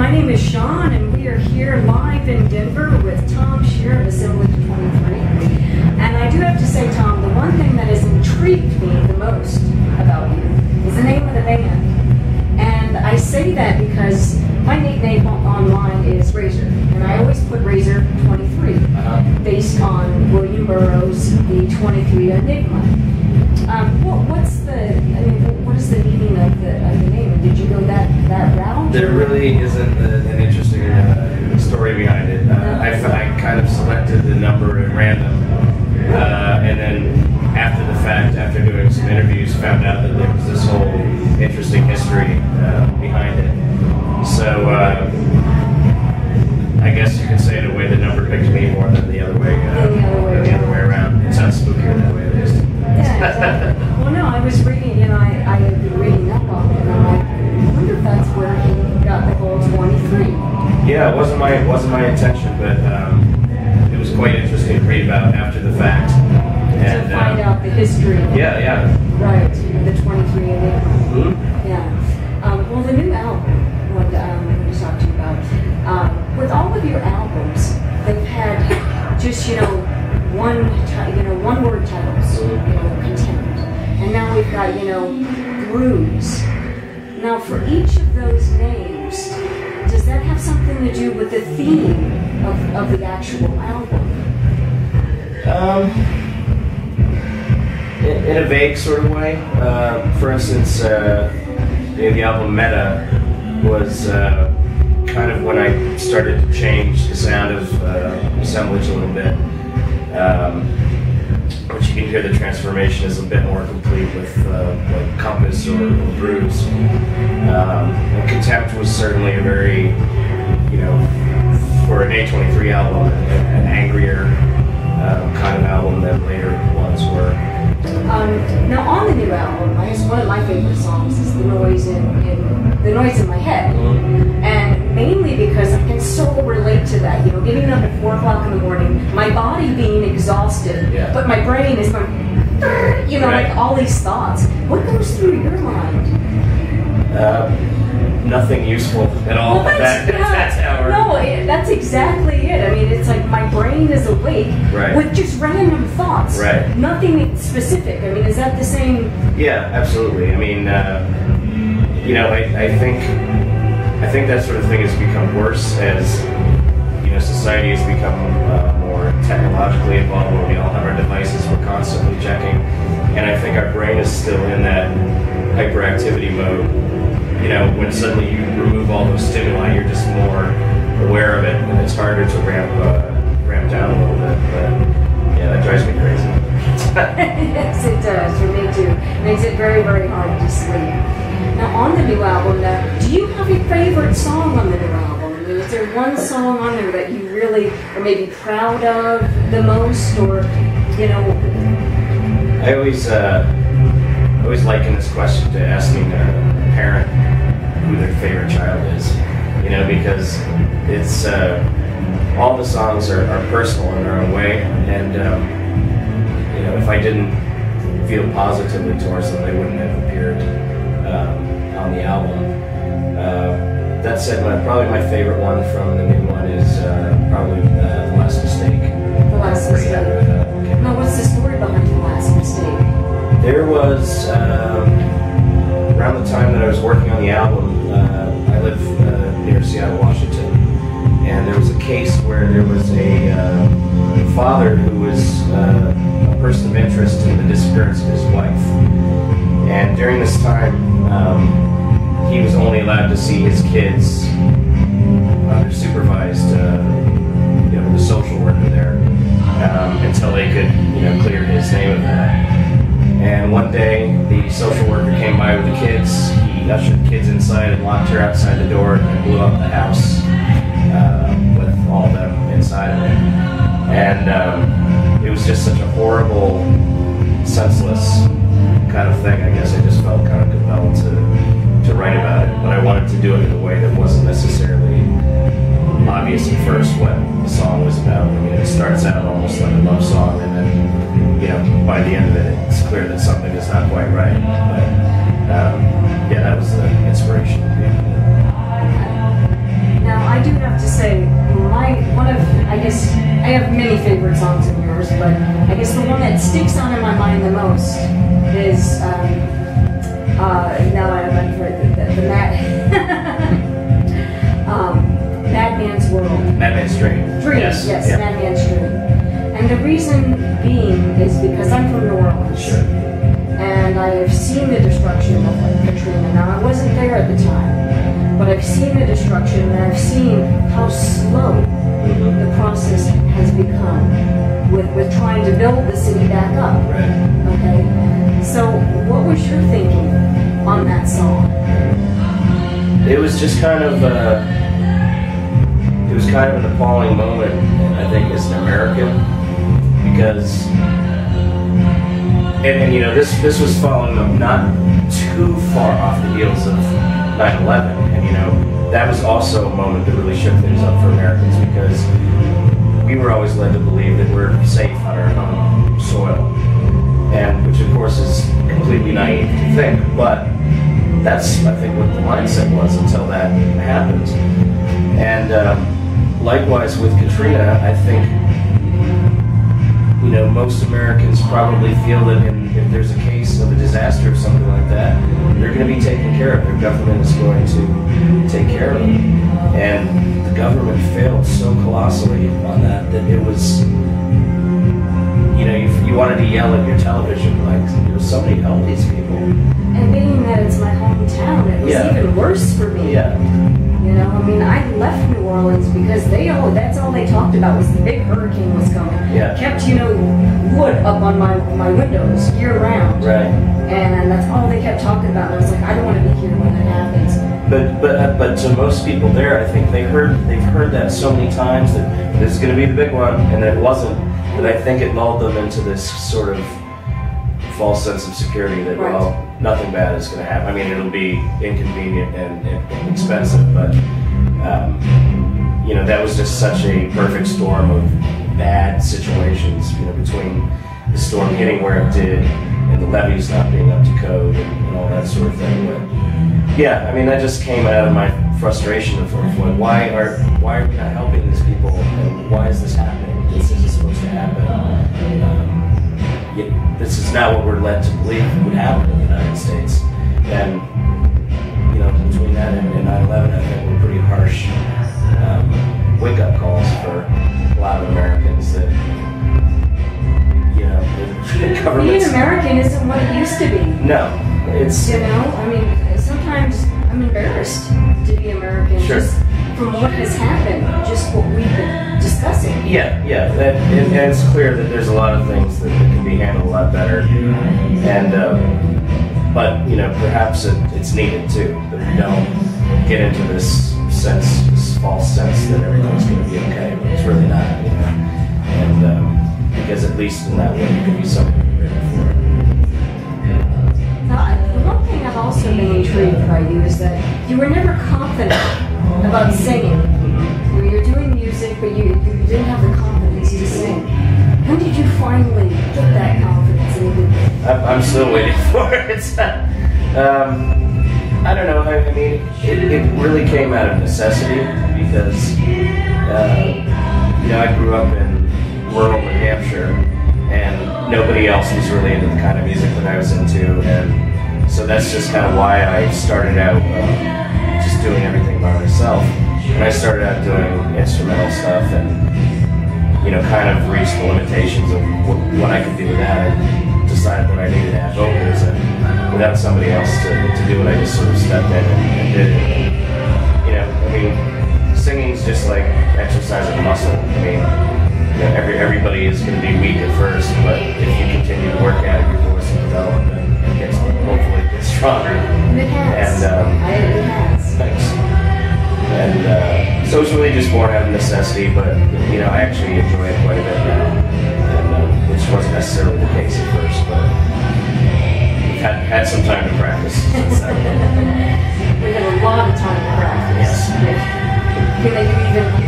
my name is Sean, and we are here live in Denver with Tom Shear of Assemblage 23. And I do have to say, Tom, the one thing that has intrigued me the most about you is the name of the band. And I say that because my nickname online is Razor, and I always put Razor 23, based on William Burroughs' The 23 Enigma. What is the meaning of the name? And did you go that route? There really isn't an interesting story behind it. I kind of selected the number at random, and then after the fact, after doing some interviews, found out that there was this whole interesting history behind it. So I guess you could say in a way the number picked me more than the other way around. It sounds spookier that way, at least. Yeah, exactly. Well, no, I was reading, I had been reading up on it, and I wonder if that's where he got the whole 23. Yeah, it wasn't my intention, but it was quite interesting to read about after the fact. And to find out the history. Yeah. Right, the 23 Enigma. Mm-hmm. Yeah. Well, the new album, what I'm going to talk to you about, with all of your albums, they've had just, one word titles, contempt. And now we've got, grooves. Now for each of those names, does that have something to do with the theme of the actual album? In a vague sort of way. For instance, the album Meta was kind of when I started to change the sound of Assemblage a little bit. Which you can hear the transformation is a bit more complete with like Compass or Bruise. And Contempt was certainly a very, for an A23 album, an angrier kind of album than later ones were. Now on the new album, I guess one of my favorite songs is the noise in my head, and mainly because I can so relate to that. Getting up at 4 o'clock in the morning, my body being exhausted, but my brain is going, right. Like all these thoughts. What goes through your mind? Nothing useful at all. Well, that's exactly it. I mean, it's like my brain is awake with just random thoughts. Right. Nothing specific. I mean, is that the same? Yeah, absolutely. I mean, I think that sort of thing has become worse as society has become more technologically involved, where we all have our devices we're constantly checking, and I think our brain is still in that hyperactivity mode. When suddenly you remove all those stimuli, you're just more aware of it, and it's harder to ramp down a little bit. But yeah, that drives me crazy. Yes, it does. For me too. It makes it very, very hard to sleep. Now, on the new album, do you have a favorite song on the new album? Is there one song on there that you really are maybe proud of the most, or I always liken this question to asking a parent who their favorite child is, because it's all the songs are personal in their own way, and if I didn't feel positively towards them, they wouldn't have appeared on the album. That said, probably my favorite one from the new one is probably The Last Mistake. The Last Mistake. Now, what's the story behind The Last Mistake? There was, around the time that I was working on the album, I live near Seattle, Washington, and there was a case where there was a father who was a person of interest in the disappearance of his wife. And during this time, he was only allowed to see his kids under supervised, the social worker there, until they could, clear his name of that. And one day, the social worker came by with the kids. He ushered the kids inside and locked her outside the door and blew up the house with all of them inside of it. And it was just such a horrible, senseless kind of thing. I guess I just felt kind of compelled to write about it. But I wanted to do it in a way that wasn't necessarily obvious at first what the song was about. I mean, it starts out almost like a love song, and then, by the end of it, it's clear that something is not quite right. But, yeah, that was the inspiration. I do have to say, I guess, I have many favorite songs of yours, but I guess the one that sticks out in my mind the most is, now I remember the Madman's World. Madman's Dream. Yes, yeah. Madman's Dream. And the reason being is because I'm from New Orleans. Sure. And I have seen the destruction of Katrina. Now, I wasn't there at the time, but I've seen the destruction, and I've seen how slow the process has become with trying to build the city back up. Right. Okay? So, what was your thinking on that song? It was just kind of an appalling moment, I think, as an American, because, and you know, this was following up not too far off the heels of 9/11, and you know, that was also a moment that really shook things up for Americans, because we were always led to believe that we're safe on our own soil, and which of course is completely naive to think, but that's, I think, what the mindset was until that happened. And likewise with Katrina, I think, you know, most Americans probably feel that if there's a case of a disaster or something like that, they're going to be taken care of. Their government is going to take care of them. And the government failed so colossally on that it was, you know, you wanted to yell at your television, like, you know, somebody help these people. And being that it's my hometown, it was even worse for me. Yeah. You know, I mean, I left New Orleans because that's all they talked about was the big hurricane was coming. Yeah. Kept, you know, wood up on my windows year round. Right. And that's all they kept talking about. And I was like, I don't want to be here when that happens. But to most people there, I think they've heard that so many times that this is going to be the big one, and it wasn't. That I think it lulled them into this sort of false sense of security that, well, nothing bad is going to happen. I mean, it'll be inconvenient and expensive, but you know, that was just such a perfect storm of bad situations, you know, between the storm hitting where it did and the levees not being up to code and all that sort of thing. But yeah, I mean, that just came out of my frustration of why are we not helping these people, and why is this happening? This isn't supposed to happen. This is not what we're led to believe would happen in the United States. And, you know, between that and 9/11, I think were pretty harsh wake-up calls for a lot of Americans that, you know, the government... Being American isn't what it used to be. No, it's... You know, I mean, sometimes I'm embarrassed to be American. Sure. Just from what has happened, just what we've been discussing. Yeah, and it's clear that there's a lot of things that can be handled a lot better, and but you know, perhaps it's needed too, that we don't get into this false sense that everything's going to be okay, but it's really not, you know, and because at least in that way you can be something to be grateful for. Now, the one thing I've also been intrigued by you is that you were never confident about singing. You know, you're doing music, but you didn't have the confidence to sing. When did you finally get that confidence? I'm still waiting for it. I don't know. I mean, it really came out of necessity because, you know, I grew up in rural New Hampshire, and nobody else was really into the kind of music that I was into, and so that's just kind of why I started out just doing everything by myself. And I started out doing instrumental stuff, and you know, kind of reached the limitations of what I could do with that, and decided that I needed to have vocals, and without somebody else to do it, I just sort of stepped in and did it. And, you know, I mean, singing's just like exercising a muscle. I mean, you know, everybody is going to be weak at first, but if you continue to work at it, your voice will develop and hopefully get stronger. It has. And it has. Thanks. And so it's really just born out of necessity, but you know, I actually enjoy it quite a bit now, and which wasn't necessarily the case at first, but had some time to practice. We had a lot of time to practice. Yes. You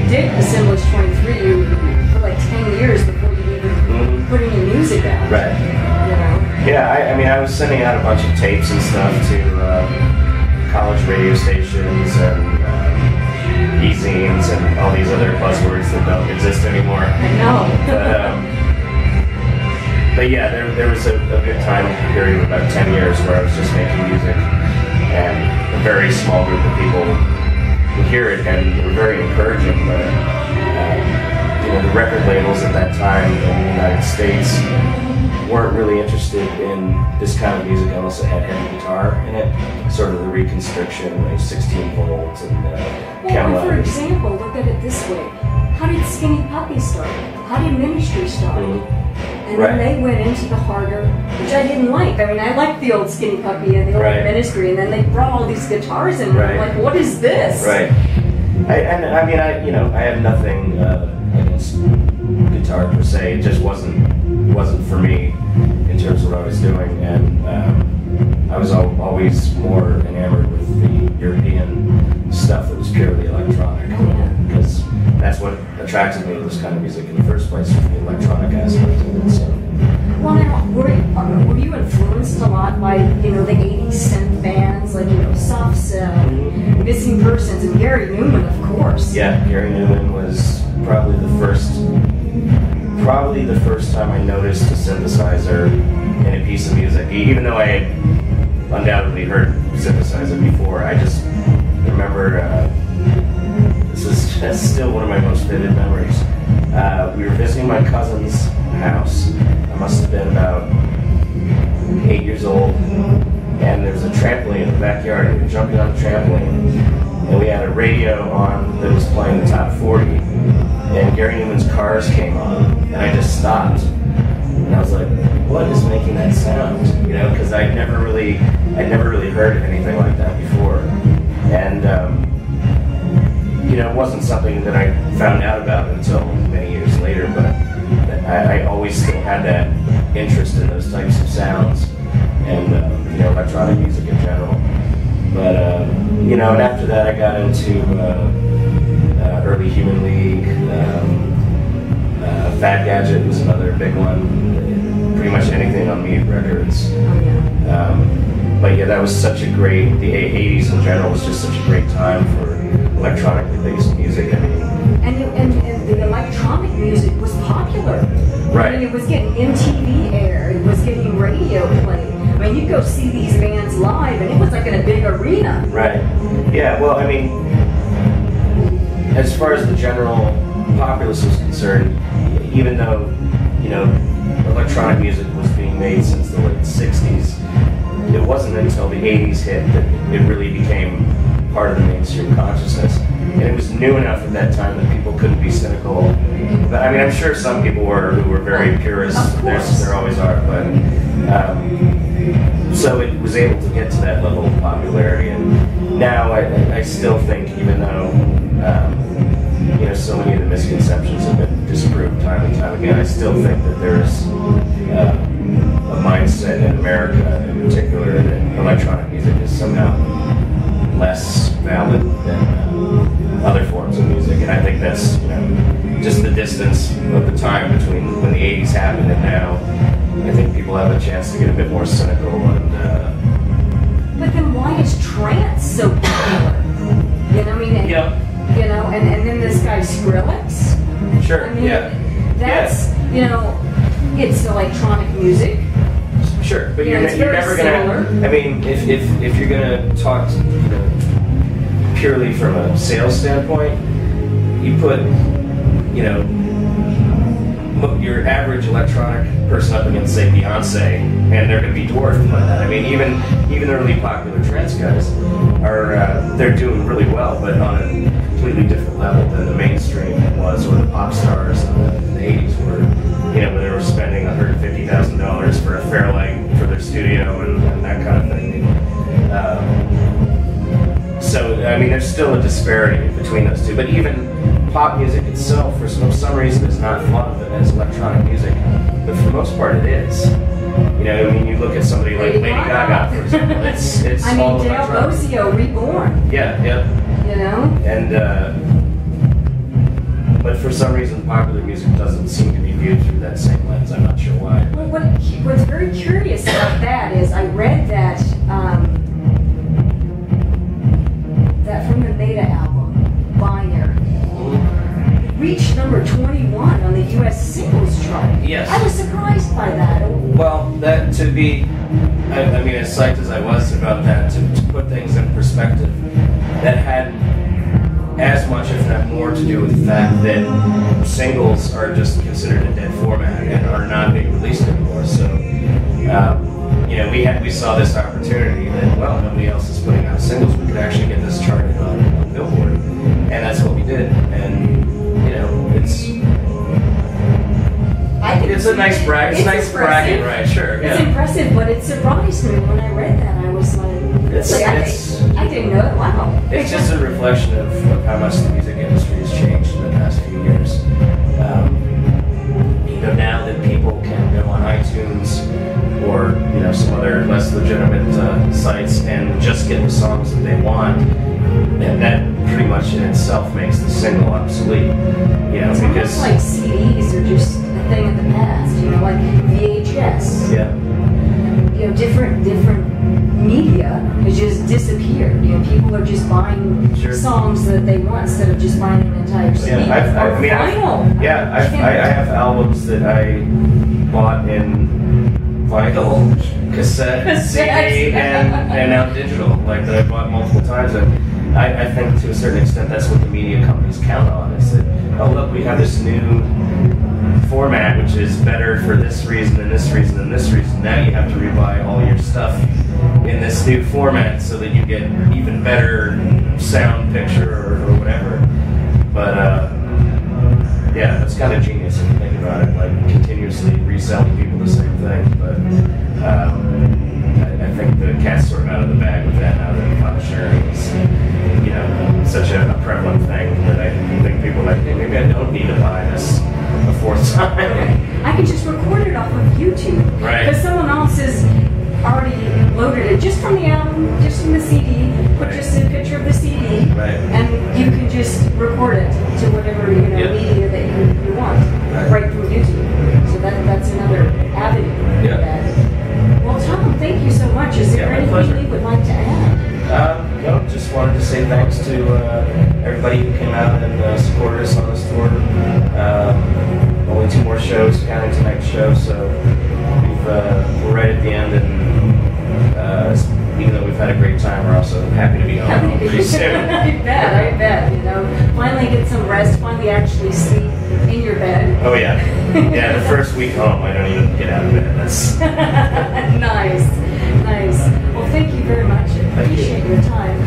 did Assemblage 23 for like 10 years before you even put any music out. Right. You know? Yeah, I mean, I was sending out a bunch of tapes and stuff to college radio stations, and e-zines and all these other buzzwords that don't exist anymore. I know. But yeah, there was a good time period of about 10 years where I was just making music, and a very small group of people would hear it, and they were very encouraging. But the record labels at that time in the United States weren't really interested in this kind of music unless it had heavy guitar in it, sort of the reconstriction, like 16 volts and well, for example, look at it this way. How did Skinny Puppy start? How did Ministry start? And then they went into the harder, which I didn't like. I mean, I liked the old Skinny Puppy and the old Ministry, and then they brought all these guitars in. And I'm like, what is this? Right. I have nothing against guitar per se. It just wasn't for me in terms of what I was doing, and I was always more enamored with the European stuff that was purely electronic, because that's what attracted me to this kind of music in the first place, was the electronic aspect of it. So. Well, now, were you influenced a lot by the 80s synth bands like Soft Cell, Missing Persons, and Gary Newman, of course? Yeah, Gary Newman was probably the first time I noticed a synthesizer in a piece of music. Even though I had undoubtedly heard synthesizer before, I just remember, this is still one of my most vivid memories. We were visiting my cousin's house. I must have been about 8 years old, and there was a trampoline in the backyard, and we were jumping on the trampoline, and we had a radio on that was playing the top 40, and Gary Newman's Cars came on, and I just stopped, and I was like, what is making that sound? Because I'd never really heard anything like that before, and it wasn't something that I found out about until many years later, but I always still had that interest in those types of sounds, and electronic music in general. But and after that I got into early Human League. Fad Gadget was another big one. Pretty much anything on Mute Records. But yeah, that was such a great. The 80s in general was just such a great time for electronically based music. I mean, and the electronic music was popular. Right. I mean, it was getting MTV air. It was getting radio play. I mean, you go see these bands live, and it was like in a big arena. Right. Yeah. Well, I mean, as far as the general populace was concerned, even though electronic music was being made since the late 60s, it wasn't until the 80s hit that it really became part of the mainstream consciousness. And it was new enough at that time that people couldn't be cynical. But I mean, I'm sure some people were who were very purists. There always are. But so it was able to get to that level of popularity. And now I still think, even though so many of the misconceptions have been disproved time and time again, I still think that there's a mindset in America in particular that electronic music is somehow less valid than other forms of music, and I think that's just the distance of the time between when the 80s happened and now. I think people have a chance to get a bit more cynical. And but then why is trance so popular? And then this guy Skrillex. Sure. I mean, that's it's electronic music. Sure, but you're never gonna. I mean, if you're gonna talk purely from a sales standpoint, you put your average electronic person up against, say, Beyonce, and they're going to be dwarfed by that. I mean, even early popular trance guys are they're doing really well, but on a completely different level than the mainstream was, or the pop stars in the 80s were. When they were spending $150,000 for a Fairlight for their studio and that kind of thing. So I mean, there's still a disparity between those two. But even pop music itself, for some reason, is not thought of it as electronic music, but for the most part, it is. I mean, you look at somebody like Lady Gaga, for example. It's all electronic. Dale Bosio, Reborn. Yeah. And but for some reason, popular music doesn't seem to be viewed through that same lens. I'm not sure why. Well, what's very curious about that is I read that that from the Beta album, Binary. to be, I mean, as psyched as I was about that, to put things in perspective, that had as much, if not more, to do with the fact that singles are just considered a dead format and are not being released anymore. So, you know, we saw this opportunity that, well, nobody else is putting out singles. We could actually get this charted on Billboard, and that's what we did. And you know, it's a nice brag. It's a nice bragging, right? Sure. It's impressive, but it surprised me when I read that. I was like, I didn't know it. Wow. It's just a reflection of how much the music industry has changed in the past few years. You know, now that people can go on iTunes or you know some other less legitimate sites and just get the songs that they want, and that pretty much in itself makes the single obsolete. You know, it's because like CDs are just a thing of the past. You know, like VHS. Yeah. You know, different media has just disappeared. You know, people are just buying songs that they want instead of just buying an entire CD. Yeah, I have albums that I bought in vinyl, cassette, CD, and now digital, like that I bought multiple times. And I think to a certain extent that's what the media companies count on, is that, oh look, we have this new format which is better for this reason and this reason and this reason. Now you have to rebuy all your stuff in this new format so that you get even better sound picture or whatever. But yeah, that's kind of genius if you think about it, like continuously reselling people the same thing. But I think the cat's sort of out of the bag with that now that file sharing is, you know, such a prevalent thing that I think people are like, hey, maybe I don't need to buy this a fourth time. I could just record it off of YouTube. Right. Because someone else has already loaded it just from the album, just from the CD, put just a picture of the CD, and you can just record it to whatever media that you want, right from YouTube. So that's another avenue. Well, Tom, thank you so much. Is there anything you would like to add? No, just wanted to say thanks to everybody who came out and supported us on this tour. Only 2 more shows, counting tonight's show, so we're right at the end, and even though we've had a great time, we're also happy to be home pretty soon. I bet, you know. Finally get some rest, finally actually sleep in your bed. Oh yeah. Yeah, the first week home, I don't even get out of bed. That's nice. Well, thank you very much. I appreciate your time.